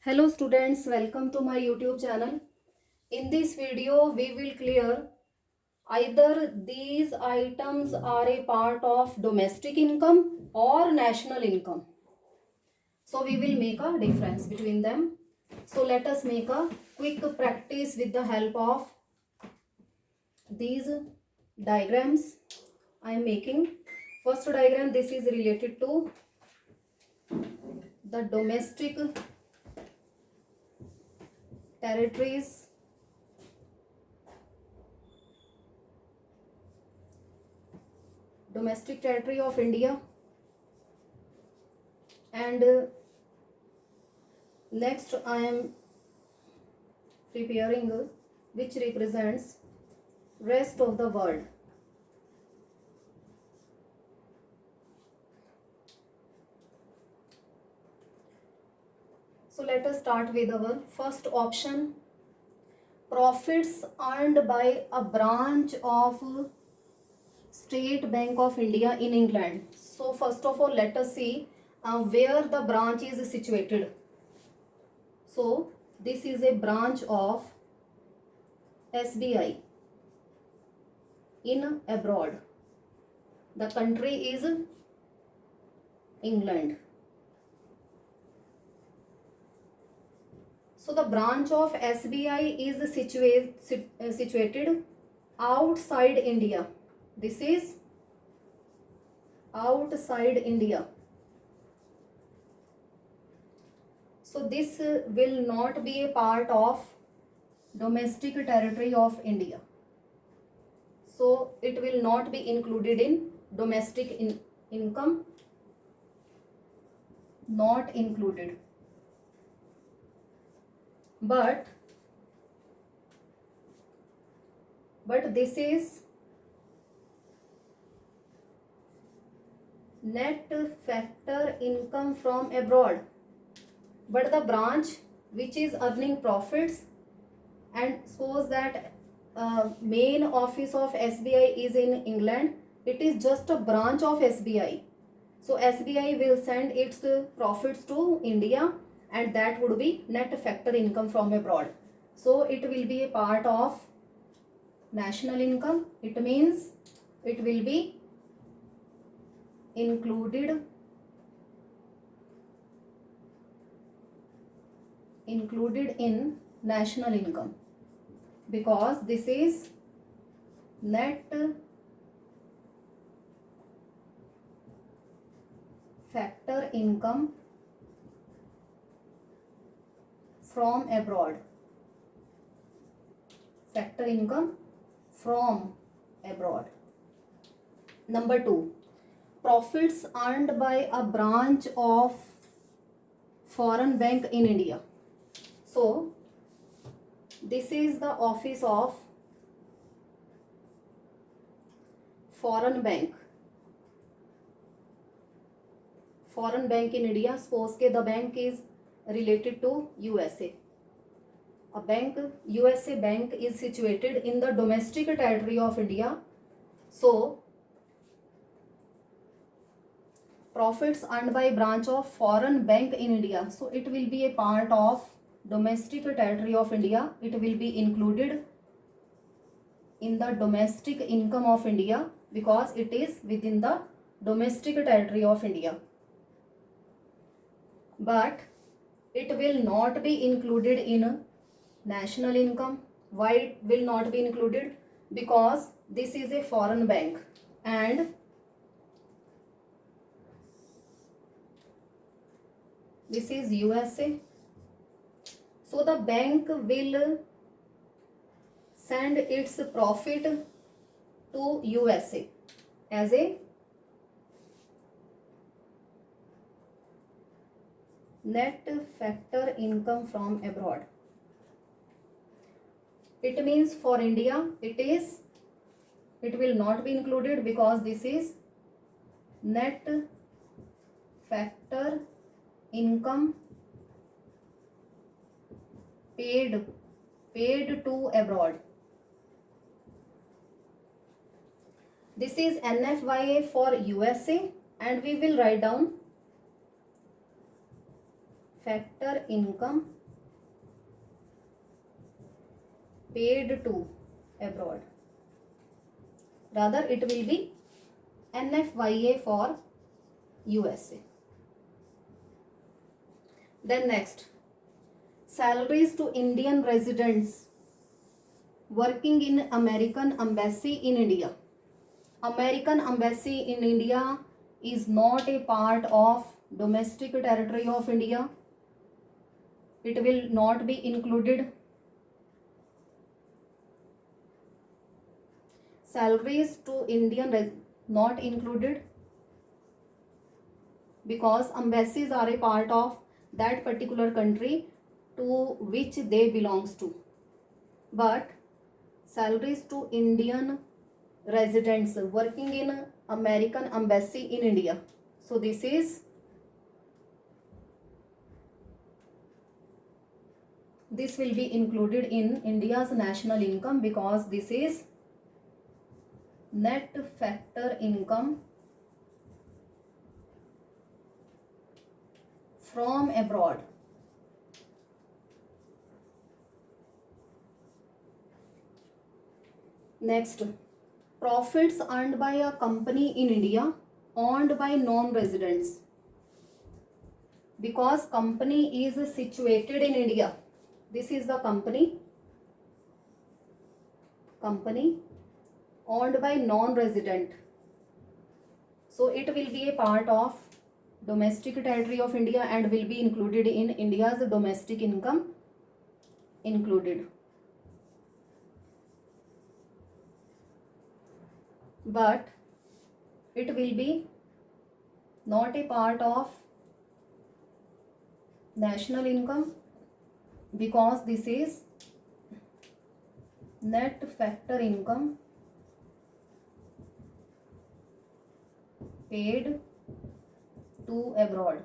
Hello students, welcome to my YouTube channel. In this video, we will clear either these items are a part of domestic income or national income. So we will make a difference between them. So let us make a quick practice with the help of these diagrams I am making. First diagram, this is related to the domestic territories of India, and next I am preparing which represents rest of the world. So let us start with our first option, profits earned by a branch of State Bank of India in England. So first of all, let us see where the branch is situated. So this is a branch of SBI in abroad. The country is England. So the branch of SBI is situated outside India. This is outside India. So this will not be a part of domestic territory of India. So it will not be included in domestic income. Not included. But this is net factor income from abroad. But the branch which is earning profits and suppose that main office of SBI is in England, it is just a branch of SBI. So SBI will send its profits to India, and that would be net factor income from abroad. So it will be a part of national income. It means it will be included in national income, because this is net factor income from abroad. Factor income from abroad. Number 2, profits earned by a branch of foreign bank in India. So this is the office of foreign bank in India. Suppose the bank is related to USA. USA bank is situated in the domestic territory of India. So profits earned by branch of foreign bank in India. So it will be a part of domestic territory of India. It will be included in the domestic income of India because it is within the domestic territory of India. But it will not be included in national income. Why it will not be included? Because this is a foreign bank and this is USA. So the bank will send its profit to USA as a net factor income from abroad. It means for India it will not be included because this is net factor income paid to abroad. This is NFYA for USA, and we will write down factor income paid to abroad. Rather, it will be NFYA for USA. Then next, salaries to Indian residents working in American Embassy in India. American Embassy in India is not a part of domestic territory of India. It will not be included. Salaries to Indian not included, because embassies are a part of that particular country to which they belongs to. But salaries to Indian residents working in American Embassy in India. So this will be included in India's national income, because this is net factor income from abroad. Next, profits earned by a company in India owned by non-residents. Because company is situated in India, this is the company owned by non-resident. So it will be a part of domestic territory of India and will be included in India's domestic income included. But it will be not a part of national income, because this is net factor income paid abroad.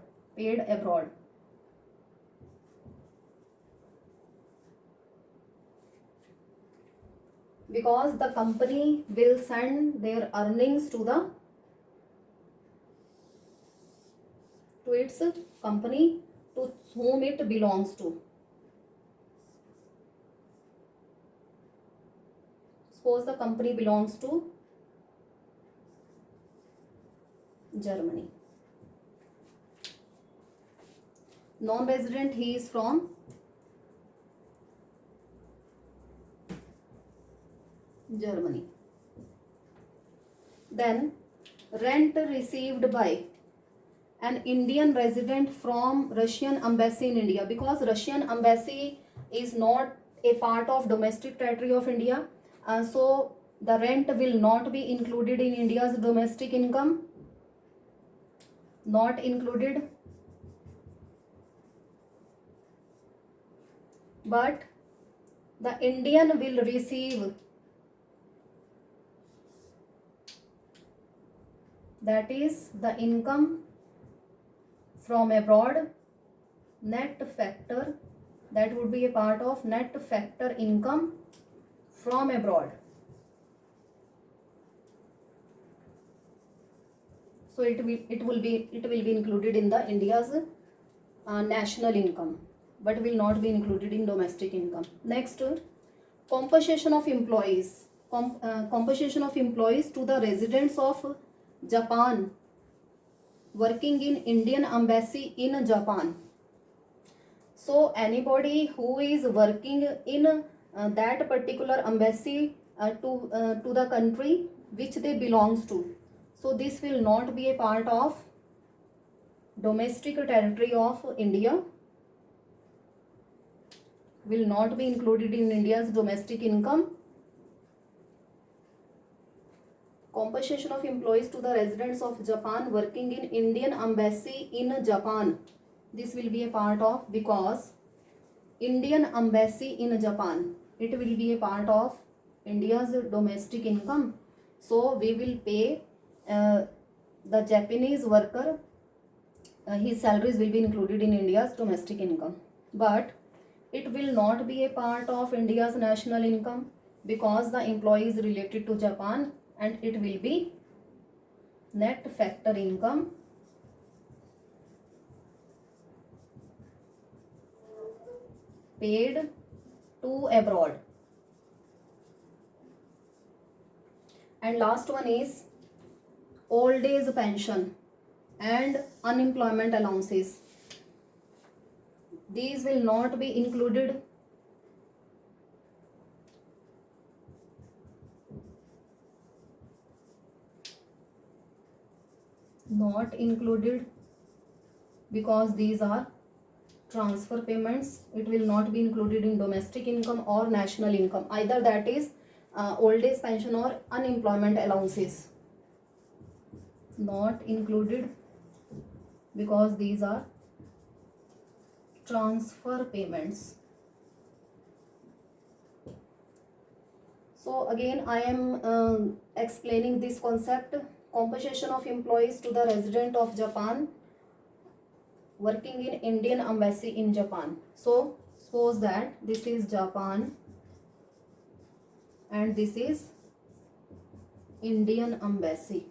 Because the company will send their earnings to its company to whom it belongs to. Suppose the company belongs to Germany. Non-resident, he is from Germany. Then rent received by an Indian resident from Russian Embassy in India, because Russian Embassy is not a part of domestic territory of India, so the rent will not be included in India's domestic income. Not included. But the Indian will receive, that is the income from abroad, net factor, that would be a part of net factor income from abroad. So it will be included in the India's national income, but will not be included in domestic income. Next, compensation of employees. Compensation of employees to the residents of Japan working in Indian Embassy in Japan. So anybody who is working in that particular embassy to the country which they belongs to, so this will not be a part of domestic territory of India, will not be included in India's domestic income. Compensation of employees to the residents of Japan working in Indian Embassy in Japan, this will be a part of, because Indian Embassy in Japan, it will be a part of India's domestic income. So we will pay the Japanese worker, his salaries will be included in India's domestic income, but it will not be a part of India's national income, because the employee is related to Japan, and it will be net factor income paid to abroad. And last one is old age pension and unemployment allowances. These will not be included because these are transfer payments. It will not be included in domestic income or national income, either that is old age pension or unemployment allowances. Not included because these are transfer payments. So again I am explaining this concept: compensation of employees to the resident of Japan working in Indian embassy in Japan. So suppose that this is Japan and this is Indian embassy.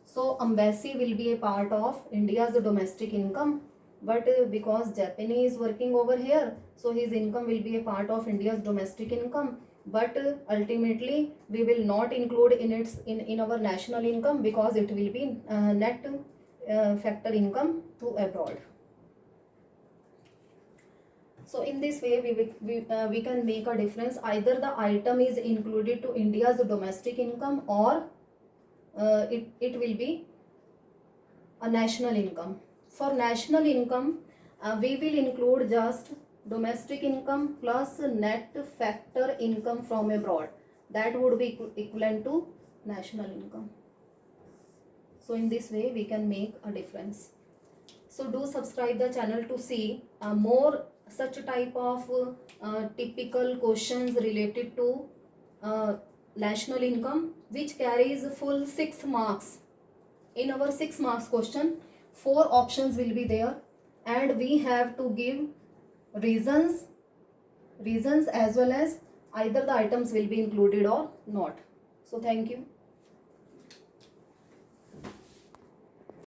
So embassy will be a part of India's domestic income, but because Japanese working over here, so his income will be a part of India's domestic income, but ultimately we will not include in our national income because it will be net factor income to abroad. So in this way we can make a difference: either the item is included to India's domestic income or it will be a national income. For national income we will include just domestic income plus net factor income from abroad. That would be equivalent to national income. So in this way we can make a difference. So do subscribe the channel to see more such type of typical questions related to national income, which carries full 6 marks. In our 6 marks question, 4 options will be there and we have to give reasons as well as either the items will be included or not. So thank you.